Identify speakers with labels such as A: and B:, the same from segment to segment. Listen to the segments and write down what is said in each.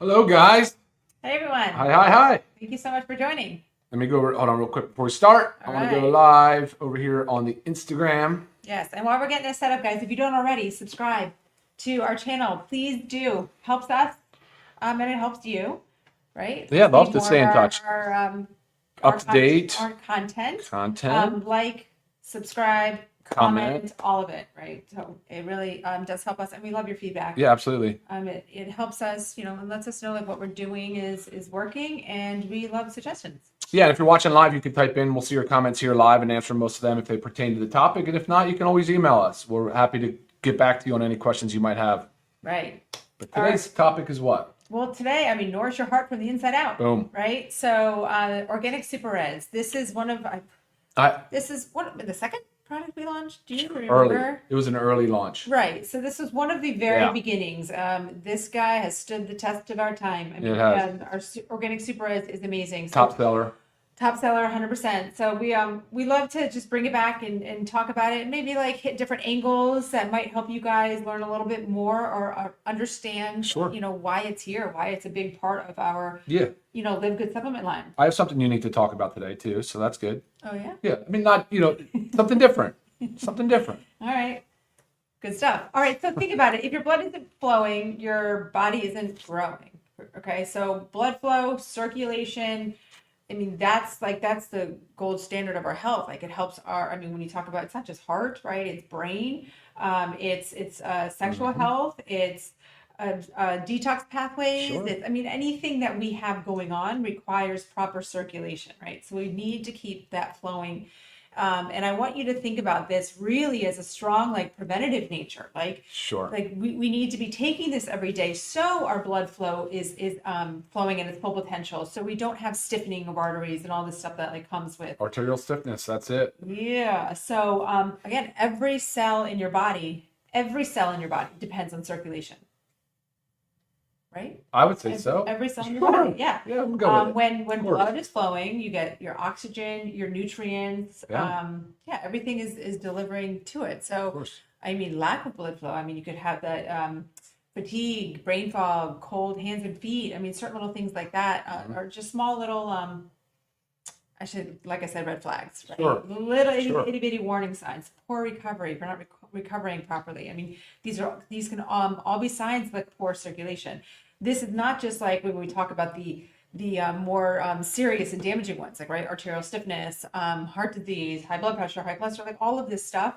A: Hello, guys.
B: Hey, everyone.
A: Hi.
B: Thank you so much for joining.
A: Let me go over, hold on real quick before we start. I want to go live over here on the Instagram.
B: Yes, and while we're getting this set up, guys, if you don't already, subscribe to our channel. Please do. Helps us, and it helps you, right?
A: Yeah, love to stay in touch. Up to date.
B: Our content.
A: Content.
B: Like, subscribe, comment, all of it, right? So it really does help us, and we love your feedback.
A: Yeah, absolutely.
B: It helps us, and lets us know like what we're doing is working, and we love suggestions.
A: Yeah, and if you're watching live, you can type in. We'll see your comments here live and answer most of them if they pertain to the topic. And if not, you can always email us. We're happy to get back to you on any questions you might have.
B: Right.
A: But today's topic is what?
B: Well, today, nourish your heart from the inside out.
A: Boom.
B: Right. So, organic super reds. This is one of the second product we launched. Do you remember?
A: Early. It was an early launch.
B: Right. So this was one of the very beginnings. This guy has stood the test of our time.
A: It has.
B: Our organic super reds is amazing. So,
A: top seller.
B: Top seller, 100%. So we love to just bring it back and talk about it, and maybe like hit different angles that might help you guys learn a little bit more or understand, why it's here, why it's a big part of our, LiveGood supplement line.
A: I have something unique to talk about today too, so that's good.
B: Oh yeah.
A: Yeah, I mean not something different, something different.
B: All right. Good stuff. All right. So think about it. If your blood isn't flowing, your body isn't growing. Okay. So blood flow, circulation. That's the gold standard of our health. Like it helps when you talk about, it's not just heart, right? It's brain, it's sexual health, it's detox pathways.
A: Sure.
B: Anything that we have going on requires proper circulation, right? So we need to keep that flowing. And I want you to think about this really as a strong, preventative nature. We need to be taking this every day so our blood flow is flowing at its full potential. So we don't have stiffening of arteries and all this stuff that comes with
A: arterial stiffness. That's it.
B: Yeah. So again, every cell in your body depends on circulation. Right?
A: I would say so.
B: Every cell in your body, yeah.
A: Yeah, I'm good with
B: it. When blood is flowing, you get your oxygen, your nutrients. Everything is delivering to it. So, lack of blood flow. You could have that fatigue, brain fog, cold hands and feet. Certain little things like that are just small little, like I said, red flags. Right?
A: Sure.
B: Little itty bitty warning signs. Poor recovery. If you're not recovering properly. These can all be signs of poor circulation. This is not just when we talk about the more serious and damaging ones, arterial stiffness, heart disease, high blood pressure, high cholesterol, all of this stuff.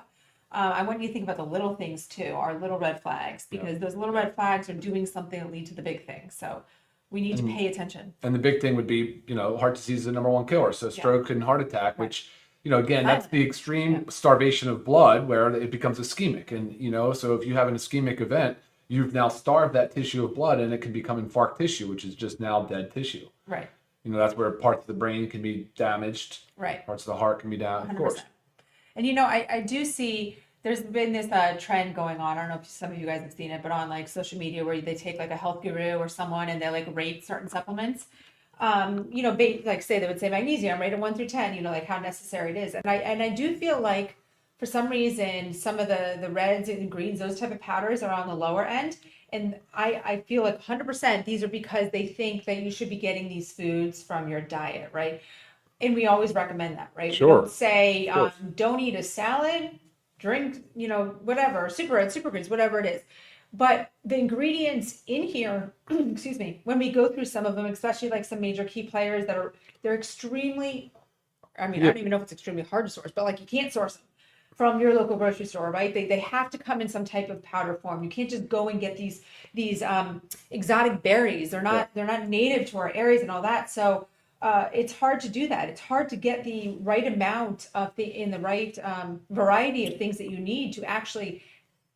B: I want you to think about the little things too, our little red flags, because those little red flags are doing something that lead to the big thing. So we need to pay attention.
A: And the big thing would be, heart disease is the number one killer. So stroke and heart attack, which, again, that's the extreme starvation of blood where it becomes ischemic. And, so if you have an ischemic event, you've now starved that tissue of blood and it can become infarct tissue, which is just now dead tissue.
B: Right.
A: That's where parts of the brain can be damaged.
B: Right.
A: Parts of the heart can be damaged, of course.
B: And, I do see there's been this trend going on. I don't know if some of you guys have seen it, but on social media where they take a health guru or someone and they rate certain supplements. Say they would say magnesium, rate of 1 through 10, how necessary it is. And I do feel like for some reason, some of the reds and greens, those type of powders are on the lower end. And I feel 100% these are because they think that you should be getting these foods from your diet, right? And we always recommend that, right?
A: Sure.
B: We don't say, don't eat a salad, drink, whatever, super reds, super greens, whatever it is. But the ingredients in here, excuse me, when we go through some of them, especially some major key players they're extremely, I don't even know if it's extremely hard to source, but you can't source them from your local grocery store, right? They have to come in some type of powder form. You can't just go and get these exotic berries. They're not native to our areas and all that. So it's hard to do that. It's hard to get the right amount in the right variety of things that you need to actually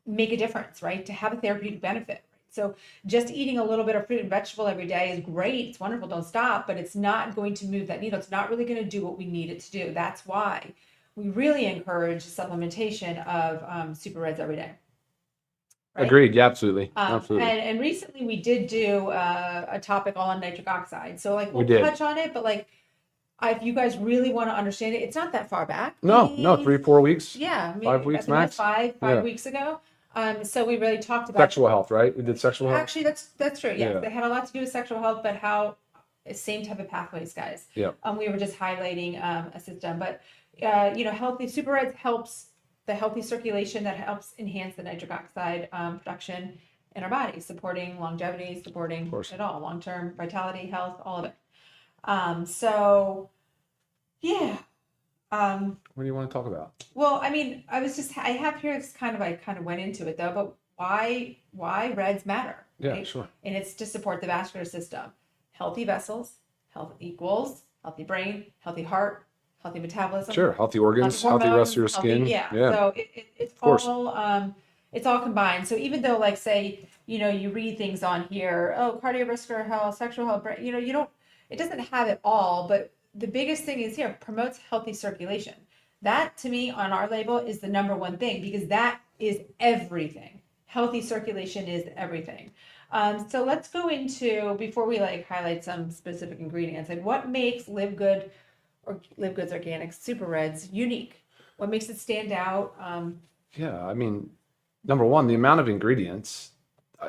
B: make a difference, right? To have a therapeutic benefit. So just eating a little bit of fruit and vegetable every day is great. It's wonderful. Don't stop, but it's not going to move that needle. It's not really going to do what we need it to do. That's why we really encourage supplementation of super reds every day.
A: Right? Agreed. Yeah, absolutely. Absolutely.
B: And recently we did do a topic all on nitric oxide. So we'll touch on it, but if you guys really want to understand it, it's not that far back.
A: No, 3-4 weeks.
B: Yeah.
A: 5 weeks max.
B: Five weeks ago. So we really talked about
A: Sexual health, right? We did sexual health.
B: actually that's true. Yes,
A: Yeah.
B: they had a lot to do with sexual health, but how same type of pathways, guys.
A: Yeah.
B: We were just highlighting a system, but healthy super reds helps the healthy circulation that helps enhance the nitric oxide production in our body, supporting longevity, supporting it all, long-term vitality, health, all of it. So yeah.
A: What do you want to talk about?
B: Well, I mean, I have here, it's kind of, I kind of went into it though, but why reds matter?
A: Yeah,
B: right?
A: sure.
B: And it's to support the vascular system. Healthy vessels, health equals healthy brain, healthy heart, healthy metabolism.
A: Sure. Healthy organs, healthy rest of your skin.
B: Yeah.
A: Yeah.
B: So it's all combined. So even though, like, say, you read things on here, oh, cardiovascular health, sexual health, it doesn't have it all, but the biggest thing is here, promotes healthy circulation. That to me on our label is the number one thing, because that is everything. Healthy circulation is everything. So let's go into, before we highlight some specific ingredients, and what makes LiveGood or LiveGood's Organic Super Reds unique? What makes it stand out?
A: Yeah, I mean, number one, the amount of ingredients.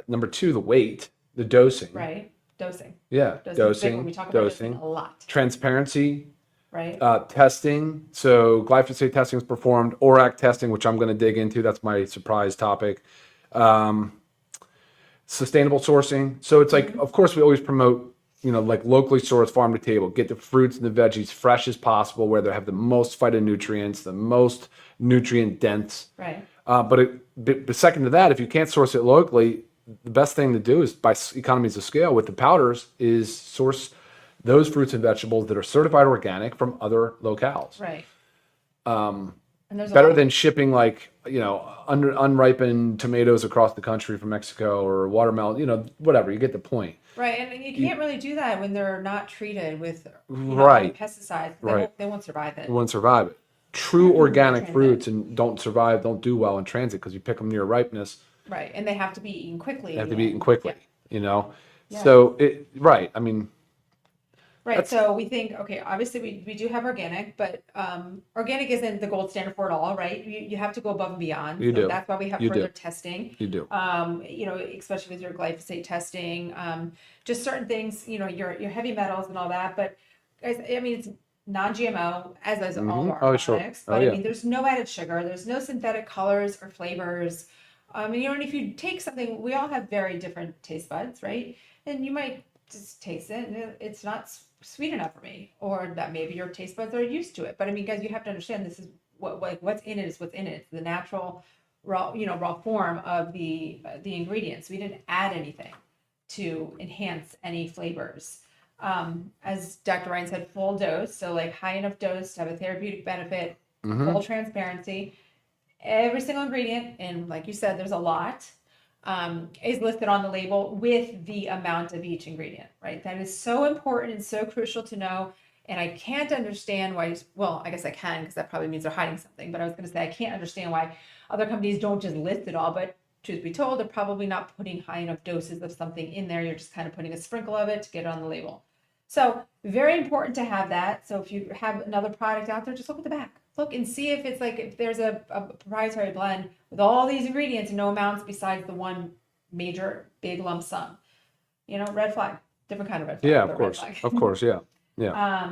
A: Number two, the weight, the dosing.
B: Right. Dosing.
A: Yeah, dosing.
B: We talk about dosing a lot.
A: Transparency.
B: Right.
A: Testing. So glyphosate testing is performed. ORAC testing, which I'm going to dig into. That's my surprise topic. Sustainable sourcing. So it's like, of course, we always promote, locally sourced, farm to table. Get the fruits and the veggies fresh as possible, where they have the most phytonutrients, the most nutrient dense.
B: Right.
A: But second to that, if you can't source it locally, the best thing to do is, by economies of scale with the powders, is source those fruits and vegetables that are certified organic from other locales.
B: Right.
A: And there's better than shipping unripened tomatoes across the country from Mexico, or watermelon, whatever. You get the point.
B: Right, and you can't really do that when they're not treated with pesticides. They won't survive it.
A: They won't survive it. True organic fruits don't do well in transit, because you pick them near ripeness.
B: Right, and they have to be eaten quickly.
A: They have to be eaten quickly. Yeah.
B: Yeah.
A: So I mean.
B: Right. So we think, okay, obviously we do have organic, but organic isn't the gold standard for it all, right? You have to go above and beyond.
A: You do.
B: That's why we have further testing.
A: You do.
B: Especially with your glyphosate testing, just certain things, your heavy metals and all that. But guys, I mean, it's non-GMO, as is all of our products. But I mean, there's no added sugar, there's no synthetic colors or flavors. And if you take something, we all have very different taste buds, right? And you might just taste it and it's not sweet enough for me, or that maybe your taste buds are used to it. But I mean, guys, you have to understand, this is what's in it is what's in it. It's the natural raw form of the ingredients. We didn't add anything to enhance any flavors. As Dr. Ryan said, full dose, so high enough dose to have a therapeutic benefit, full transparency. Every single ingredient, and like you said, there's a lot, is listed on the label with the amount of each ingredient, right? That is so important and so crucial to know. And I can't understand why, well, I guess I can, because that probably means they're hiding something, but I was going to say, I can't understand why other companies don't just list it all. But truth be told, they're probably not putting high enough doses of something in there. You're just kind of putting a sprinkle of it to get it on the label. So very important to have that. So if you have another product out there, just look at the back. Look and see if it's if there's a proprietary blend with all these ingredients and no amounts besides the one major big lump sum. Red flag, different kind of red flag.
A: Yeah, of course. Of course, yeah. Yeah.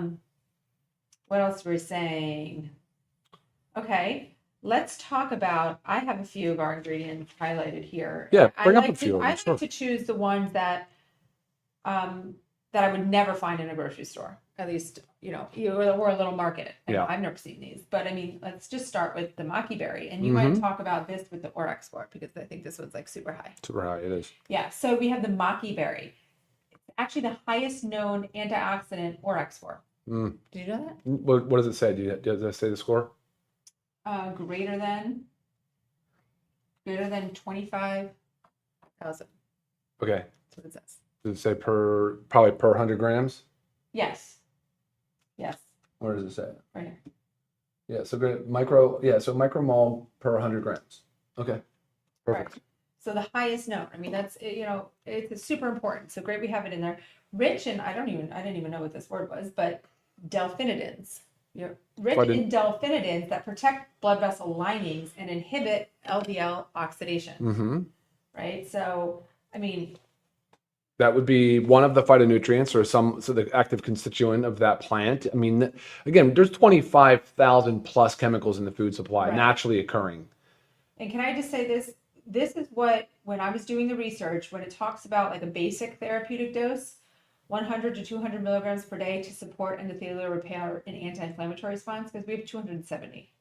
B: What else were we saying? Okay, let's talk about, I have a few of our ingredients highlighted here.
A: Yeah, bring up a few.
B: I like to choose the ones that that I would never find in a grocery store, at least, or a little market. I've never seen these, but I mean, let's just start with the Maqui Berry. And you want to talk about this with the ORAC score, because I think this one's super high. Super high, it is. Yeah, so we have the Maqui Berry. It's actually the highest known antioxidant ORAC score. Did you know that?
A: What does it say? Does it say the score?
B: Greater than 25,000.
A: Okay.
B: That's what it says.
A: Does it say probably per 100 grams?
B: Yes.
A: Where does it say?
B: Right here.
A: Yeah, so micromole per 100 grams. Okay. Perfect.
B: Right. So the highest known. I mean, that's, it's super important. So great, we have it in there. Rich, and I didn't even know what this word was, but delphinidins. You're rich in delphinidins that protect blood vessel linings and inhibit LDL oxidation. Right? So, I mean,
A: that would be one of the phytonutrients or so the active constituent of that plant. I mean, again, there's 25,000 plus chemicals in the food supply naturally occurring.
B: And can I just say this? This is what, when I was doing the research, when it talks about like a basic therapeutic dose, 100 to 200 milligrams per day to support endothelial repair and anti-inflammatory response, because we have 270.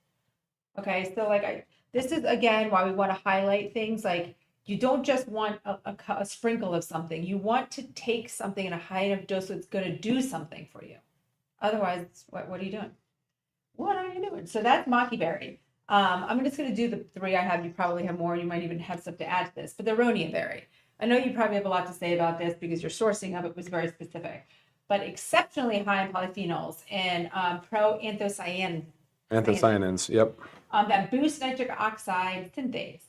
B: Okay, so like this is again why we want to highlight things like you don't just want a sprinkle of something. You want to take something in a high enough dose that's going to do something for you. Otherwise, what are you doing? What are you doing? So that's Maqui Berry. I'm just going to do the three I have. You probably have more. You might even have stuff to add to this. But the Aronia Berry. I know you probably have a lot to say about this because your sourcing of it was very specific. But exceptionally high in polyphenols and proanthocyanins.
A: Anthocyanins, yep.
B: That boost nitric oxide synthase,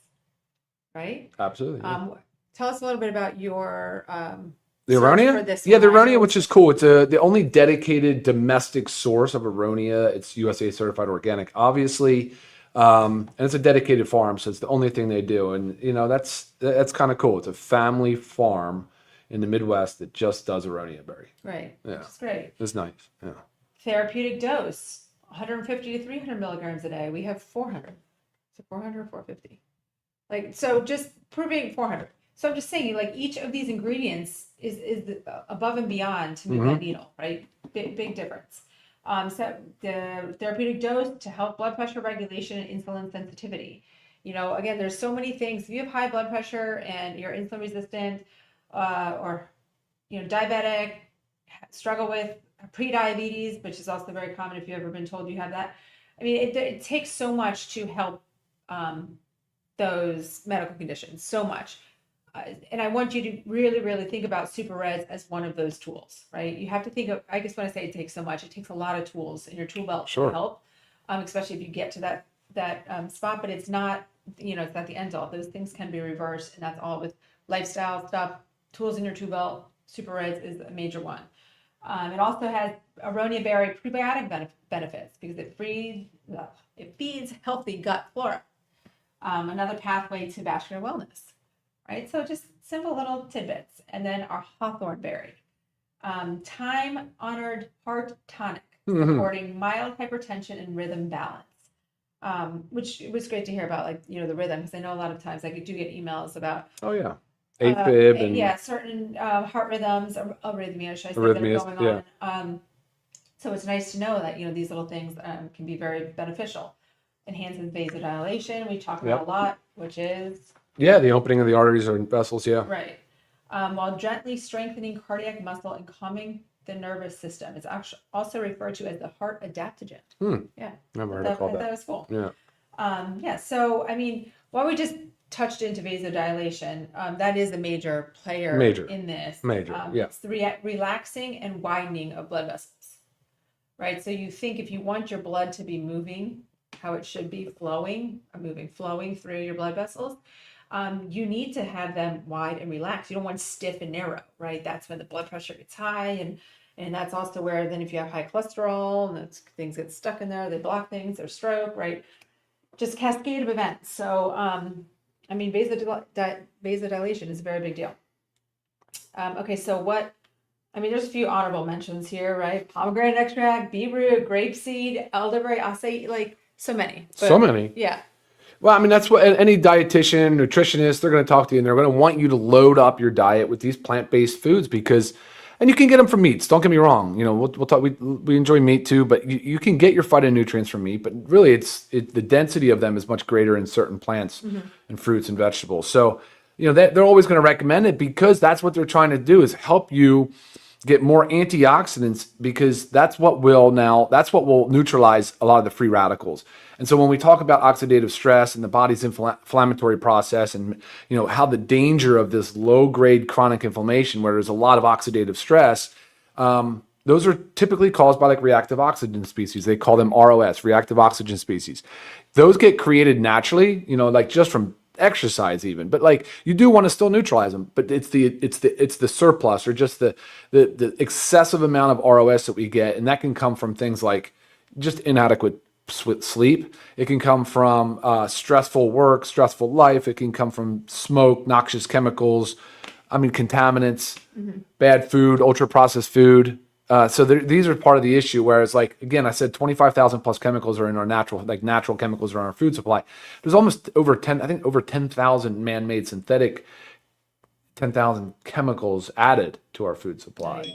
B: right?
A: Absolutely. Yeah.
B: Tell us a little bit about your
A: the Aronia? The Aronia, which is cool. It's the only dedicated domestic source of Aronia. It's USDA certified organic, obviously. And it's a dedicated farm, so it's the only thing they do. And, you know, that's kind of cool. It's a family farm in the Midwest that just does Aronia Berry.
B: Right.
A: Yeah.
B: Which is great.
A: It's nice. Yeah.
B: Therapeutic dose, 150 to 300 milligrams a day. We have 400. So 400 or 450. Like, so just proving 400. So I'm just saying, like, each of these ingredients is above and beyond to move that needle, right? Big difference. So the therapeutic dose to help blood pressure regulation and insulin sensitivity. You know, again, there's so many things. If you have high blood pressure and you're insulin resistant, or, you know, diabetic, struggle with pre-diabetes, which is also very common if you've ever been told you have that. I mean, it takes so much to help those medical conditions, so much. And I want you to really, really think about Super Reds as one of those tools, right? You have to think of, I guess when I say it takes so much, it takes a lot of tools in your tool belt to help, especially if you get to that spot, but it's not, you know, it's not the end all. Those things can be reversed, and that's all with lifestyle stuff. Tools in your tool belt, Super Reds is a major one. It also has Aronia Berry prebiotic benefits because it feeds healthy gut flora. Another pathway to vascular wellness. Right, so just simple little tidbits. And then our Hawthorn Berry, time-honored heart tonic, supporting mild hypertension and rhythm balance, which was great to hear about, like, you know, the rhythm, because I know a lot of times I do get emails about
A: AFib and
B: certain heart rhythms, or arrhythmia, should I say, that are going on. So it's nice to know that, you know, these little things can be very beneficial. Enhances vasodilation, we talk about a lot, which is
A: the opening of the arteries or vessels,
B: right. While gently strengthening cardiac muscle and calming the nervous system. It's actually also referred to as the heart adaptogen. Yeah.
A: Never heard of that.
B: That was cool.
A: Yeah.
B: So, I mean, while we just touched into vasodilation, that is a major player in this.
A: It's
B: the relaxing and widening of blood vessels, right? So you think if you want your blood to be moving how it should be, flowing through your blood vessels, you need to have them wide and relaxed. You don't want stiff and narrow, right? That's when the blood pressure gets high, and that's also where then if you have high cholesterol and things get stuck in there, they block things, there's stroke, right? Just cascade of events. So, I mean, vasodilation is a very big deal. Okay, so there's a few honorable mentions here, right? Pomegranate extract, beetroot, grapeseed, elderberry, acai, like so many. Yeah.
A: Well, I mean, that's what any dietitian, nutritionist, they're going to talk to you, and they're going to want you to load up your diet with these plant-based foods because, and you can get them from meats. Don't get me wrong. You know, we'll talk. We enjoy meat too, but you can get your phytonutrients from meat. But really, the density of them is much greater in certain plants and fruits and vegetables. So, you know, they're always going to recommend it because that's what they're trying to do is help you get more antioxidants because that's what will neutralize a lot of the free radicals. And so when we talk about oxidative stress and the body's inflammatory process and, you know, how the danger of this low-grade chronic inflammation where there's a lot of oxidative stress, those are typically caused by like reactive oxygen species. They call them ROS, reactive oxygen species. Those get created naturally, you know, like just from exercise even, but like you do want to still neutralize them, but it's the surplus or just the excessive amount of ROS that we get, and that can come from things like just inadequate sleep. It can come from stressful work, stressful life. It can come from smoke, noxious chemicals, contaminants, bad food, ultra processed food. So these are part of the issue. Whereas, like, again, I said 25,000 plus chemicals are in our natural chemicals are in our food supply. There's almost over 10,000 man-made synthetic, 10,000 chemicals added to our food supply,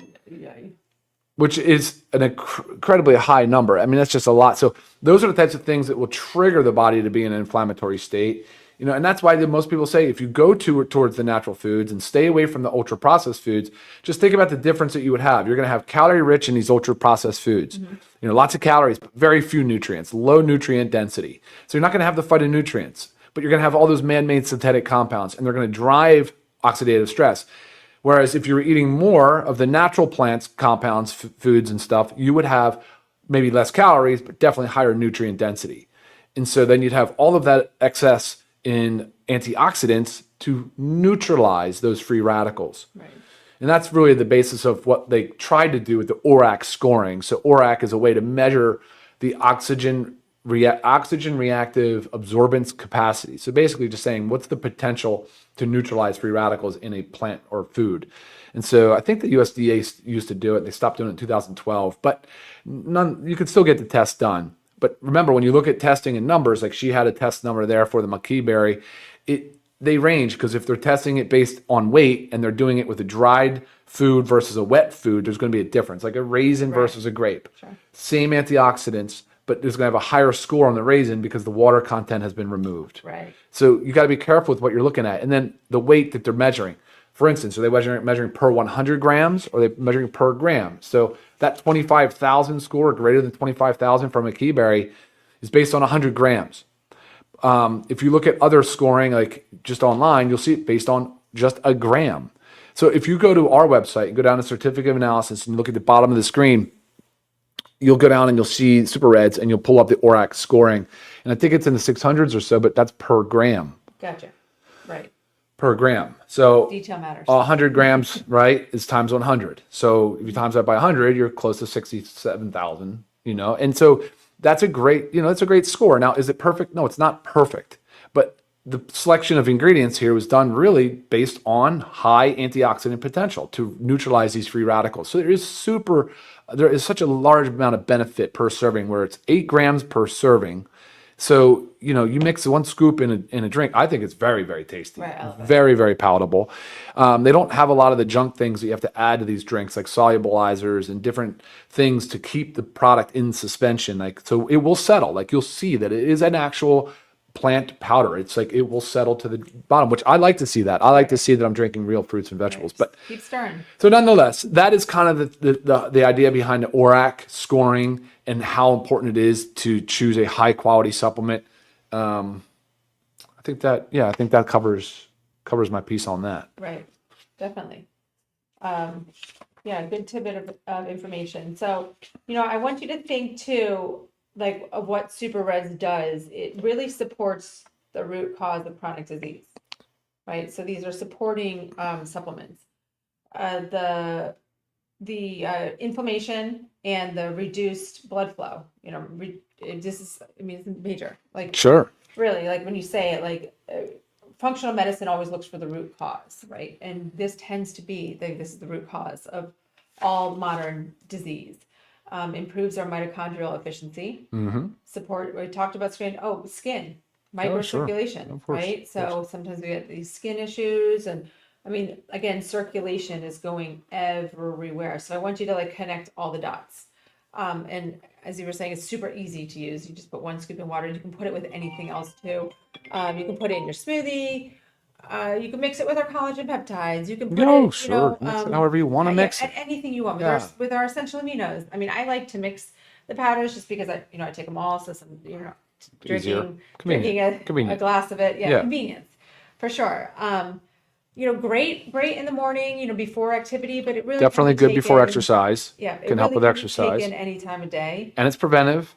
A: which is an incredibly high number. That's just a lot. So those are the types of things that will trigger the body to be in an inflammatory state. And that's why most people say if you go towards the natural foods and stay away from the ultra processed foods, just think about the difference that you would have. You're going to have calorie rich in these ultra processed foods. Lots of calories, but very few nutrients, low nutrient density. So you're not going to have the phytonutrients, but you're going to have all those man-made synthetic compounds, and they're going to drive oxidative stress. Whereas if you're eating more of the natural plants, compounds, foods and stuff, you would have maybe less calories, but definitely higher nutrient density. And so then you'd have all of that excess in antioxidants to neutralize those free radicals. Right. And that's really the basis of what they tried to do with the ORAC scoring. So ORAC is a way to measure the oxygen reactive absorbance capacity. So basically just saying what's the potential to neutralize free radicals in a plant or food. And so I think the USDA used to do it. They stopped doing it in 2012, but you could still get the test done. But remember, when you look at testing in numbers, like she had a test number there for the Maqui Berry, they range, because if they're testing it based on weight and they're doing it with a dried food versus a wet food, there's going to be a difference, like a raisin versus a grape. Sure. Same antioxidants, but there's going to have a higher score on the raisin because the water content has been removed. Right. So you got to be careful with what you're looking at. And then the weight that they're measuring. For instance, are they measuring per 100 grams or are they measuring per gram? So that 25,000 score, greater than 25,000 from a Maqui Berry, is based on 100 grams. If you look at other scoring, like just online, you'll see it based on just a gram. So if you go to our website and go down to certificate of analysis and look at the bottom of the screen, you'll go down and you'll see Super Reds and you'll pull up the ORAC scoring. And I think it's in the 600s or so, but that's per gram.
B: Gotcha. Right.
A: Per gram. So
B: detail matters.
A: 100 grams, right, is times 100. So if you times that by 100, you're close to 67,000, and so that's a great, it's a great score. Now, is it perfect? No, it's not perfect, but the selection of ingredients here was done really based on high antioxidant potential to neutralize these free radicals. So there is such a large amount of benefit per serving, where it's 8 grams per serving. So, you mix one scoop in a drink. I think it's very, very tasty. Right, very, very palatable. They don't have a lot of the junk things that you have to add to these drinks, like solubilizers and different things to keep the product in suspension. So it will settle. You'll see that it is an actual plant powder. It's like it will settle to the bottom, which I like to see that. I like to see that I'm drinking real fruits and vegetables. Right. But
B: keep stirring.
A: So nonetheless, that is kind of the idea behind the ORAC scoring and how important it is to choose a high quality supplement. I think that covers my piece on that.
B: Right. Definitely. Good tidbit of information. So, I want you to think too, of what Super Reds does. It really supports the root cause of chronic disease, right? So these are supporting supplements. The inflammation and the reduced blood flow, it's major.
A: Sure.
B: Really, when you say it, functional medicine always looks for the root cause, right? And this tends to be, this is the root cause of all modern disease. Improves our mitochondrial efficiency. Support, we talked about skin, microcirculation, right? So sometimes we get these skin issues, and again, circulation is going everywhere. So I want you to connect all the dots. And as you were saying, it's super easy to use. You just put 1 scoop in water. You can put it with anything else too. You can put it in your smoothie. You can mix it with our collagen peptides. You can put
A: mix it however you want to mix it.
B: Anything you want. With our essential aminos. I like to mix the powders just because I take them all. So drinking a glass of it. Yeah, convenience for sure. Great in the morning, before activity, but it really
A: definitely good before exercise.
B: Yeah,
A: it can help with exercise.
B: Taken any time of day,
A: and it's preventive.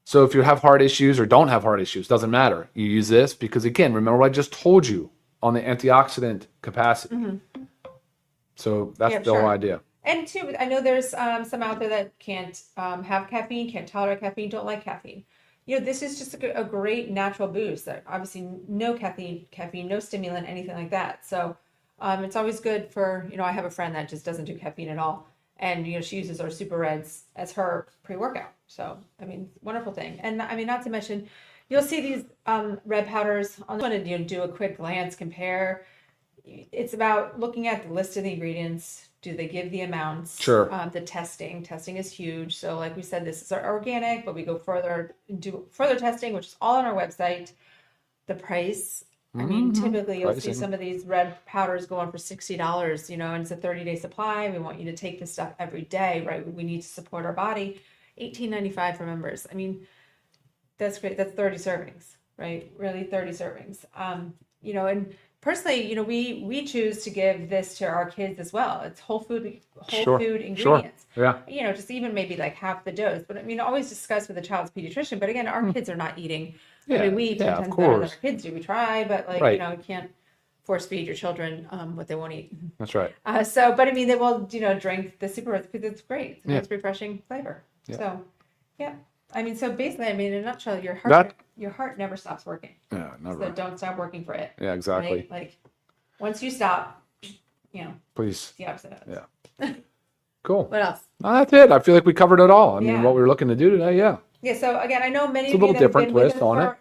A: So if you have heart issues or don't have heart issues, doesn't matter. You use this because, again, remember what I just told you on the antioxidant capacity. So that's the whole idea.
B: And too, I know there's some out there that can't have caffeine, can't tolerate caffeine, don't like caffeine. You know, this is just a great natural boost. That obviously no caffeine, no stimulant, anything like that. So it's always good for, you know, I have a friend that just doesn't do caffeine at all, and you know she uses our Super Reds as her pre-workout. So I mean, wonderful thing. And I mean, not to mention, you'll see these red powders. I want to do a quick glance compare. It's about looking at the list of the ingredients. Do they give the amounts?
A: Sure.
B: The testing is huge. So like we said, this is our organic, but we go further, do further testing, which is all on our website. The price, I mean, typically you'll see some of these red powders going for $60, you know, and it's a 30-day supply. We want you to take this stuff every day, right? We need to support our body. $18.95 for members. I mean, that's great. That's 30 servings, right? Really 30 servings. You know, and personally, you know, we choose to give this to our kids as well. It's whole food ingredients.
A: Yeah.
B: You know, just even maybe like half the dose. But I mean, always discuss with a child's pediatrician. But again, our kids are not eating. I mean, we eat 10 times better than our kids do. We try, but like, you know, you can't force feed your children what they won't eat.
A: That's right.
B: But I mean, they will, you know, drink the Super Reds because it's great. It's a nice, refreshing flavor.
A: Yeah.
B: So, yeah. I mean, so basically, I mean, in a nutshell, your heart never stops working.
A: Yeah, never.
B: So don't stop working for it.
A: Yeah, exactly.
B: Right? Like once you stop, you know,
A: please.
B: it's the opposite of it.
A: Yeah. Cool.
B: What else?
A: No, that's it. I feel like we covered it all. I mean,
B: Yeah.
A: what we were looking to do today. Yeah.
B: Yeah. So again, I know many
A: It's a
B: of you
A: little
B: that have
A: different
B: been with
A: twist
B: us
A: on
B: for,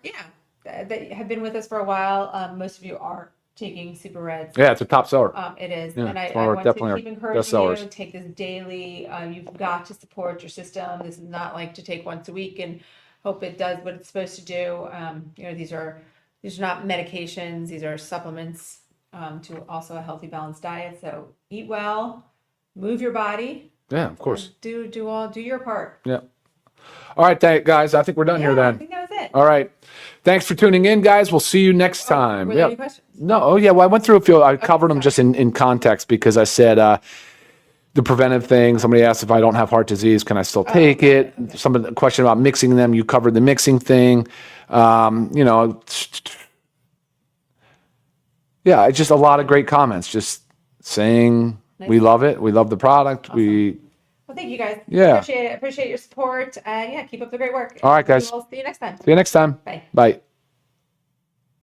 B: that have been with us for a while. Most of you are taking Super Reds.
A: Yeah, it's a top seller.
B: It is,
A: Yeah,
B: and I
A: it's one of our-
B: want to
A: definitely
B: keep
A: our
B: encouraging
A: best sellers.
B: you to take this daily. You've got to support your system. This is not like to take once a week and hope it does what it's supposed to do. You know, these are not medications. These are supplements to also a healthy, balanced diet. So eat well, move your body.
A: Yeah, of course.
B: Do your part.
A: Yeah. All right, guys. I think we're done here
B: I
A: then.
B: think that was it.
A: All right. Thanks for tuning in, guys. We'll see you next time.
B: Were there any questions?
A: No. Oh, yeah. Well, I went through a few. I covered them just in context because I said the preventive thing. Somebody asked if I don't have heart disease, can I still take it? Some of the question about mixing them. You covered the mixing thing. You know, yeah, just a lot of great comments. Just saying we love it. We love the product.
B: Awesome. Well, thank you guys.
A: Yeah.
B: Appreciate it. Appreciate your support. And yeah, keep up the great work.
A: All right, guys.
B: We'll see you next time.
A: See you next time.
B: Bye.
A: Bye.